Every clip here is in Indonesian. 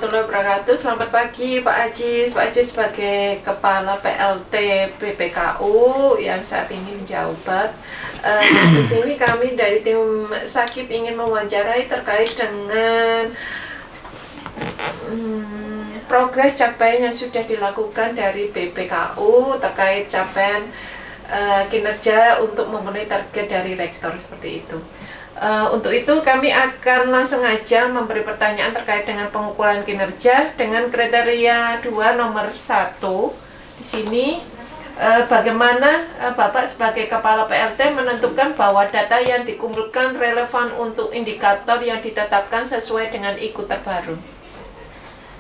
warahmatullahi wabarakatuh. Selamat pagi Pak Ajis. Pak Ajis sebagai Kepala PLT BPKU yang saat ini menjabat. Di sini kami dari tim Sakip ingin mewawancarai terkait dengan progres capaian yang sudah dilakukan dari BPKU terkait capaian kinerja untuk memenuhi target dari rektor seperti itu. Untuk itu kami akan langsung aja memberi pertanyaan terkait dengan pengukuran kinerja dengan kriteria 2 nomor 1. Di sini bagaimana Bapak sebagai Kepala PLT menentukan bahwa data yang dikumpulkan relevan untuk indikator yang ditetapkan sesuai dengan IKU terbaru.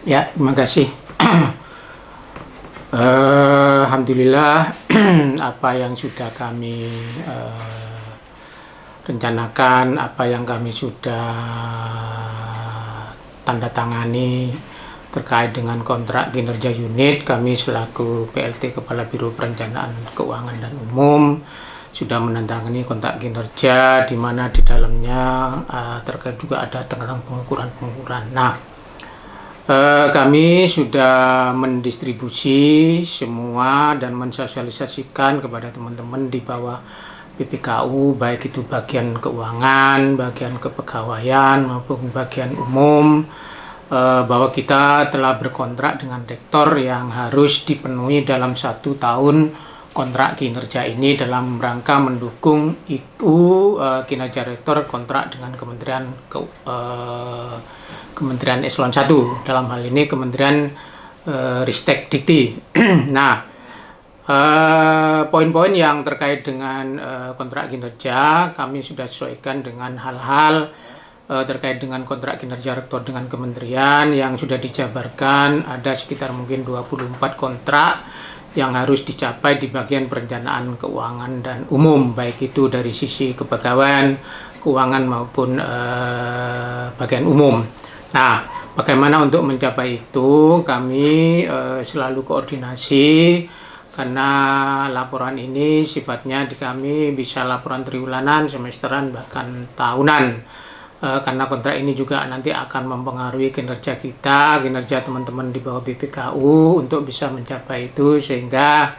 Ya, terima kasih. Alhamdulillah apa yang sudah kami rencanakan, apa yang kami sudah tanda tangani terkait dengan kontrak kinerja unit, kami selaku PLT Kepala Biro Perencanaan Keuangan dan Umum sudah menandatangani kontrak kinerja di mana di dalamnya terkait juga ada tentang pengukuran. Nah, kami sudah mendistribusi semua dan mensosialisasikan kepada teman-teman di bawah BPKU, baik itu bagian keuangan, bagian kepegawaian maupun bagian umum, bahwa kita telah berkontrak dengan rektor yang harus dipenuhi dalam 1 tahun kontrak kinerja ini dalam rangka mendukung IKU kinerja rektor kontrak dengan Kementerian Eselon 1, dalam hal ini Kementerian Ristek Dikti. Nah, poin-poin yang terkait dengan kontrak kinerja kami sudah sesuaikan dengan hal-hal terkait dengan kontrak kinerja rektor dengan kementerian yang sudah dijabarkan. Ada sekitar mungkin 24 kontrak yang harus dicapai di bagian perencanaan keuangan dan umum, baik itu dari sisi kepegawaian, keuangan maupun bagian umum. Nah, bagaimana untuk mencapai itu? Kami selalu koordinasi, karena laporan ini sifatnya di kami bisa laporan triwulanan, semesteran, bahkan tahunan. Karena kontrak ini juga nanti akan mempengaruhi kinerja kita, kinerja teman-teman di bawah BPKU untuk bisa mencapai itu, sehingga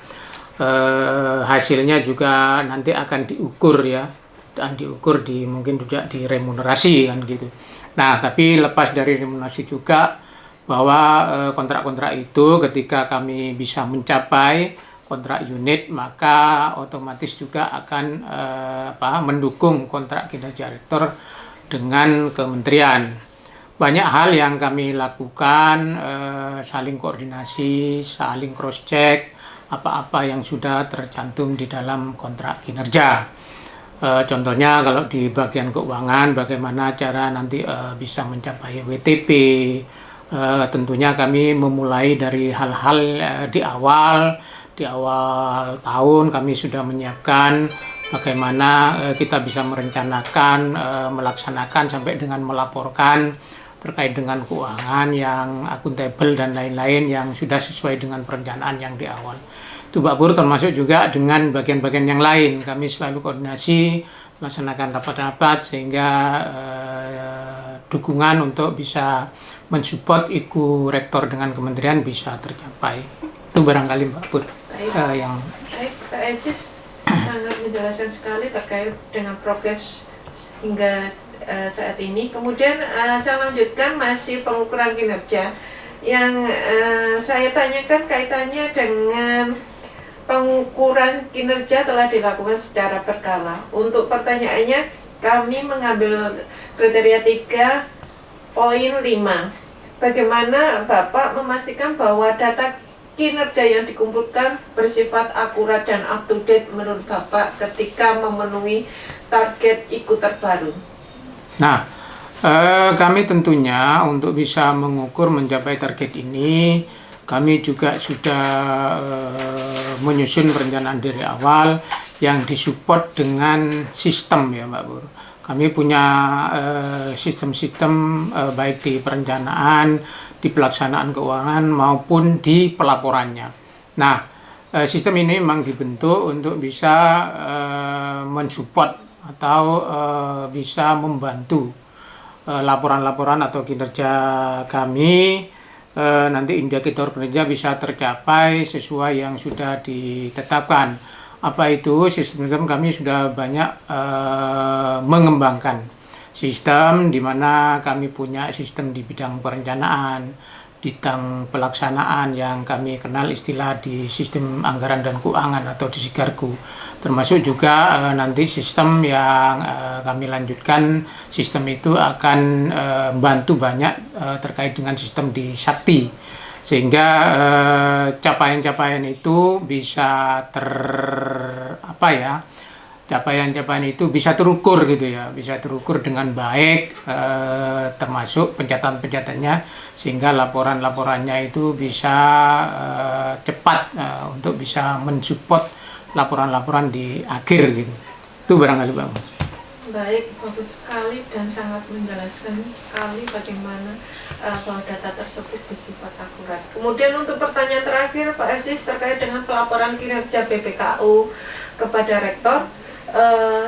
hasilnya juga nanti akan diukur ya, dan diukur di mungkin juga di remunerasi kan gitu. Nah, tapi lepas dari remunerasi juga, bahwa kontrak-kontrak itu ketika kami bisa mencapai kontrak unit, maka otomatis juga akan mendukung kontrak kinerja rektor dengan kementerian. Banyak hal yang kami lakukan, saling koordinasi, saling cross check apa-apa yang sudah tercantum di dalam kontrak kinerja. Contohnya kalau di bagian keuangan, bagaimana cara nanti bisa mencapai WTP. Tentunya kami memulai dari hal-hal di awal tahun kami sudah menyiapkan bagaimana kita bisa merencanakan, melaksanakan sampai dengan melaporkan terkait dengan keuangan yang akuntabel dan lain-lain yang sudah sesuai dengan perencanaan yang di awal. Itu Pak Pur, termasuk juga dengan bagian-bagian yang lain. Kami selalu koordinasi, melaksanakan rapat-rapat sehingga dukungan untuk bisa mensupport IKU rektor dengan kementerian bisa tercapai. Itu barangkali Mbak Pur. Baik, Pak Ajis sangat menjelaskan sekali terkait dengan progres hingga saat ini. Kemudian saya lanjutkan masih pengukuran kinerja yang saya tanyakan kaitannya dengan pengukuran kinerja telah dilakukan secara berkala. Untuk pertanyaannya, kami mengambil kriteria 3.5. Bagaimana Bapak memastikan bahwa data kinerja yang dikumpulkan bersifat akurat dan up to date menurut Bapak ketika memenuhi target IKU terbaru? Nah, kami tentunya untuk bisa mengukur mencapai target ini, kami juga sudah menyusun perencanaan dari awal yang disupport dengan sistem ya Mbak Pur. Kami punya sistem-sistem baik di perencanaan, di pelaksanaan keuangan maupun di pelaporannya. Nah, sistem ini memang dibentuk untuk bisa mensupport atau bisa membantu laporan-laporan atau kinerja kami, nanti indikator kinerja bisa tercapai sesuai yang sudah ditetapkan. Apa itu? Sistem kami sudah banyak mengembangkan sistem, di mana kami punya sistem di bidang perencanaan, bidang pelaksanaan yang kami kenal istilah di sistem anggaran dan keuangan atau di Sigarku, termasuk juga nanti sistem yang kami lanjutkan. Sistem itu akan membantu banyak terkait dengan sistem di Sakti, sehingga capaian-capaian itu bisa capaian-capaian itu bisa terukur gitu ya, bisa terukur dengan baik, termasuk pencatatan-pencatatnya, sehingga laporan-laporannya itu bisa cepat untuk bisa mensupport laporan-laporan di akhir gitu. Itu barangkali Bang. Baik, bagus sekali dan sangat menjelaskan sekali bagaimana bahwa data tersebut bersifat akurat. Kemudian untuk pertanyaan terakhir Pak Aziz terkait dengan pelaporan kinerja BPKU kepada Rektor,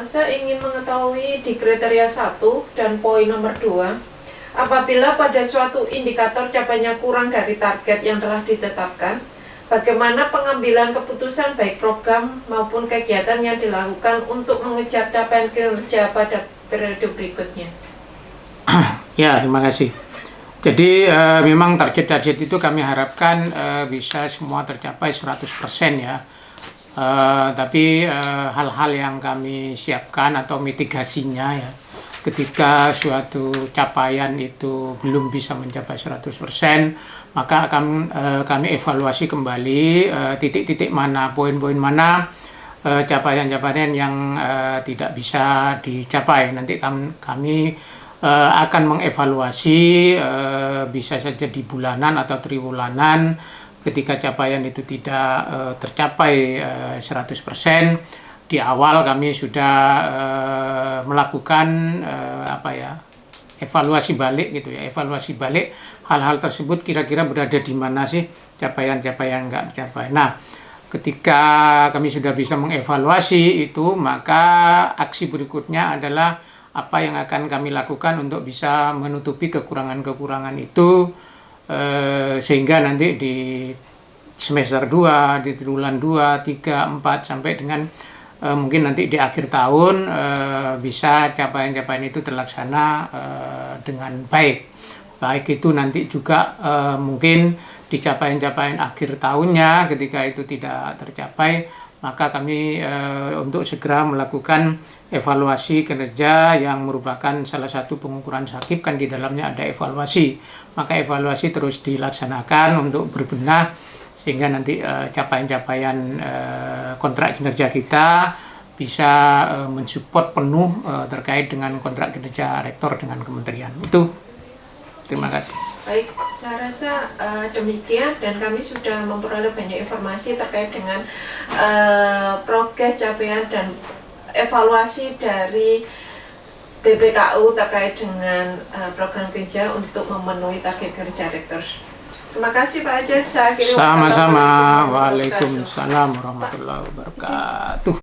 saya ingin mengetahui di kriteria 1 dan poin nomor 2, apabila pada suatu indikator capaiannya kurang dari target yang telah ditetapkan, bagaimana pengambilan keputusan baik program maupun kegiatan yang dilakukan untuk mengejar capaian kinerja pada periode berikutnya? Ya, terima kasih. Jadi memang target-target itu kami harapkan bisa semua tercapai 100% ya. Tapi hal-hal yang kami siapkan atau mitigasinya ya, ketika suatu capaian itu belum bisa mencapai 100%, maka kami evaluasi kembali titik-titik mana, poin-poin mana capaian-capaian yang tidak bisa dicapai. Nanti kami akan mengevaluasi, bisa saja di bulanan atau triwulanan. Ketika capaian itu tidak tercapai 100%, di awal kami sudah melakukan evaluasi balik gitu ya, evaluasi balik hal-hal tersebut kira-kira berada di mana sih capaian-capaian nggak tercapai. Nah, ketika kami sudah bisa mengevaluasi itu, maka aksi berikutnya adalah apa yang akan kami lakukan untuk bisa menutupi kekurangan-kekurangan itu, sehingga nanti di semester 2, di triwulan 2, 3, 4 sampai dengan mungkin nanti di akhir tahun bisa capaian-capaian itu terlaksana dengan baik. Baik itu nanti juga mungkin di capaian-capaian akhir tahunnya, ketika itu tidak tercapai, maka kami untuk segera melakukan evaluasi kinerja yang merupakan salah satu pengukuran SAKIP, kan di dalamnya ada evaluasi. Maka evaluasi terus dilaksanakan untuk berbenah, sehingga nanti capaian-capaian kontrak kinerja kita bisa mensupport penuh terkait dengan kontrak kinerja rektor dengan kementerian. Itu, terima kasih. Baik, saya rasa demikian, dan kami sudah memperoleh banyak informasi terkait dengan progres, capaian, dan evaluasi dari BPKU terkait dengan program kerja untuk memenuhi target kerja rektor. Terima kasih Pak Ajat. Sama-sama. Waalaikumsalam warahmatullahi wabarakatuh.